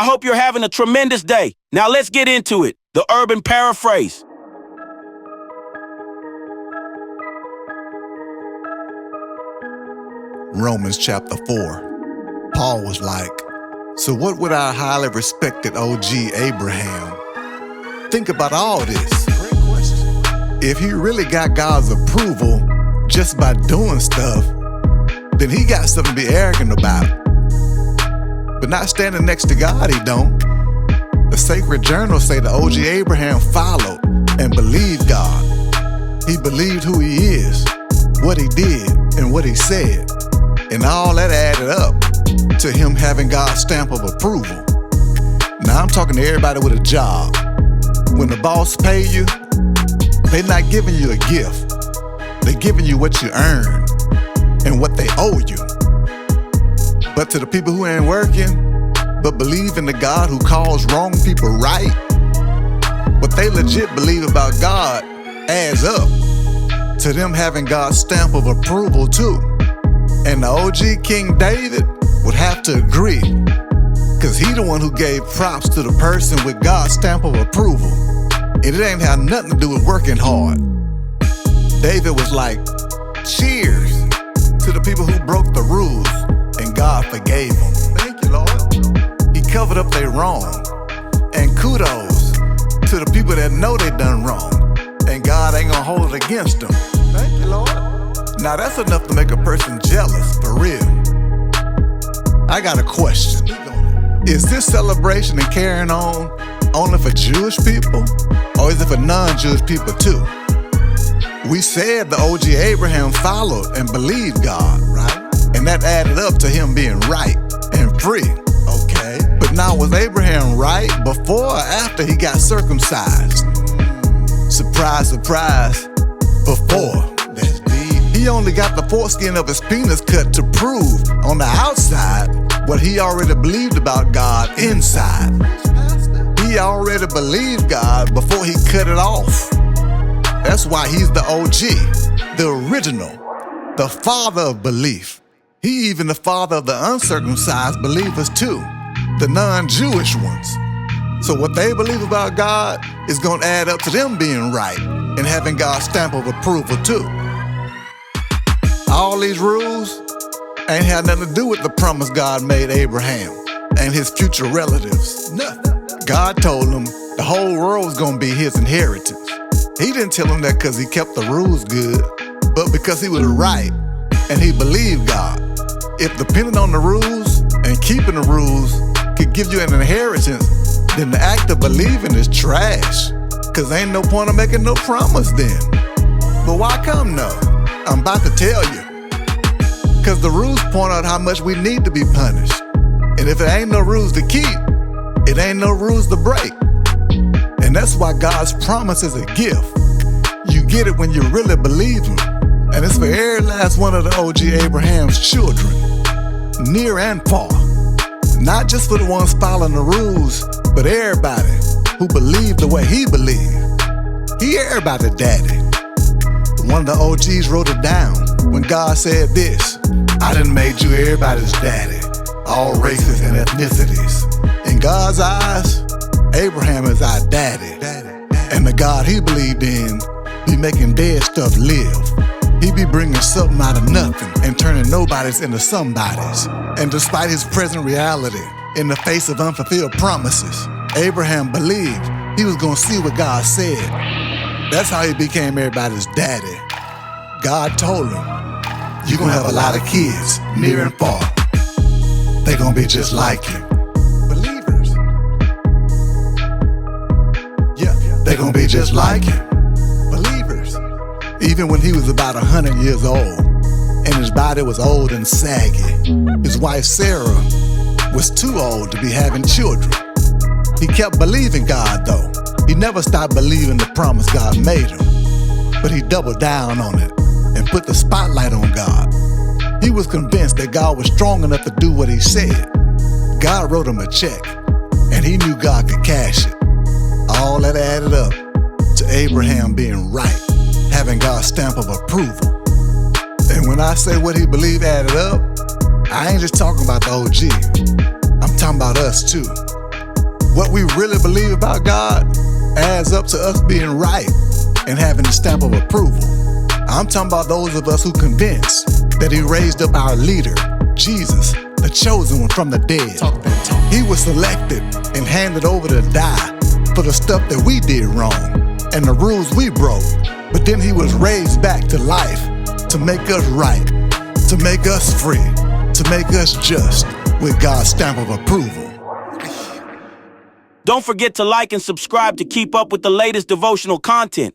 I hope you're having a tremendous day. Now let's get into it. The Urban Paraphrase. Romans chapter 4. Paul was like, so what would our highly respected OG Abraham think about all this? Great question. If he really got God's approval just by doing stuff, then he got something to be arrogant about. But not standing next to God, he don't. The sacred journals say the OG Abraham followed and believed God. He believed who he is, what he did, and what he said. And all that added up to him having God's stamp of approval. Now I'm talking to everybody with a job. When the boss pay you, they're not giving you a gift. They're giving you what you earn and what they owe you. But to the people who ain't working, but believe in the God who calls wrong people right, what they legit believe about God adds up to them having God's stamp of approval too. And the OG King David would have to agree, because he the one who gave props to the person with God's stamp of approval. And it ain't had nothing to do with working hard. David was like, cheers to the people who broke the rules and God forgave them. Thank you, Lord. He covered up their wrong. And kudos to the people that know they done wrong and God ain't gonna hold it against them. Thank you, Lord. Now that's enough to make a person jealous, for real. I got a question. Is this celebration and carrying on only for Jewish people, or is it for non-Jewish people too? We said the OG Abraham followed and believed God, right? And that added up to him being right and free, okay? But now was Abraham right before or after he got circumcised? Surprise, surprise, before. That's deep. He only got the foreskin of his penis cut to prove on the outside what he already believed about God inside. He already believed God before he cut it off. That's why he's the OG, the original, the father of belief. He even the father of the uncircumcised believers too, the non-Jewish ones. So what they believe about God is gonna add up to them being right and having God's stamp of approval too. All these rules ain't had nothing to do with the promise God made Abraham and his future relatives. Nothing. God told him the whole world was gonna be his inheritance. He didn't tell him that because he kept the rules good, but because he was right and he believed God. If depending on the rules and keeping the rules could give you an inheritance, then the act of believing is trash, because ain't no point of making no promise then. But why come no? I'm about to tell you. Because the rules point out how much we need to be punished. And if it ain't no rules to keep, it ain't no rules to break. And that's why God's promise is a gift. You get it when you really believe him. And it's for every last one of the OG Abraham's children, near and far. Not just for the ones following the rules, but everybody who believed the way he believed. He everybody's daddy. One of the OGs wrote it down when God said this: I done made you everybody's daddy, all races and ethnicities. In God's eyes, Abraham is our daddy. And the God he believed in be making dead stuff live. He be bringing something out of nothing and turning nobodies into somebodies. And despite his present reality, in the face of unfulfilled promises, Abraham believed he was gonna see what God said. That's how he became everybody's daddy. God told him, you're gonna have a lot of kids, near and far. They're gonna be just like you. Believers. Yeah, they're gonna be just like you. Believers. Even when he was about 100 years old, and his body was old and saggy, his wife Sarah was too old to be having children. He kept believing God though. He never stopped believing the promise God made him, but he doubled down on it and put the spotlight on God. He was convinced that God was strong enough to do what he said. God wrote him a check, and he knew God could cash it. All that added up to Abraham being right, having God's stamp of approval. And when I say what he believed added up, I ain't just talking about the OG. I'm talking about us too. what we really believe about God adds up to us being right and having the stamp of approval. I'm talking about those of us who convinced that he raised up our leader, Jesus, the chosen one from the dead. He was selected and handed over to die for the stuff that we did wrong and the rules we broke. But then he was raised back to life to make us right, to make us free, to make us just with God's stamp of approval. Don't forget to like and subscribe to keep up with the latest devotional content.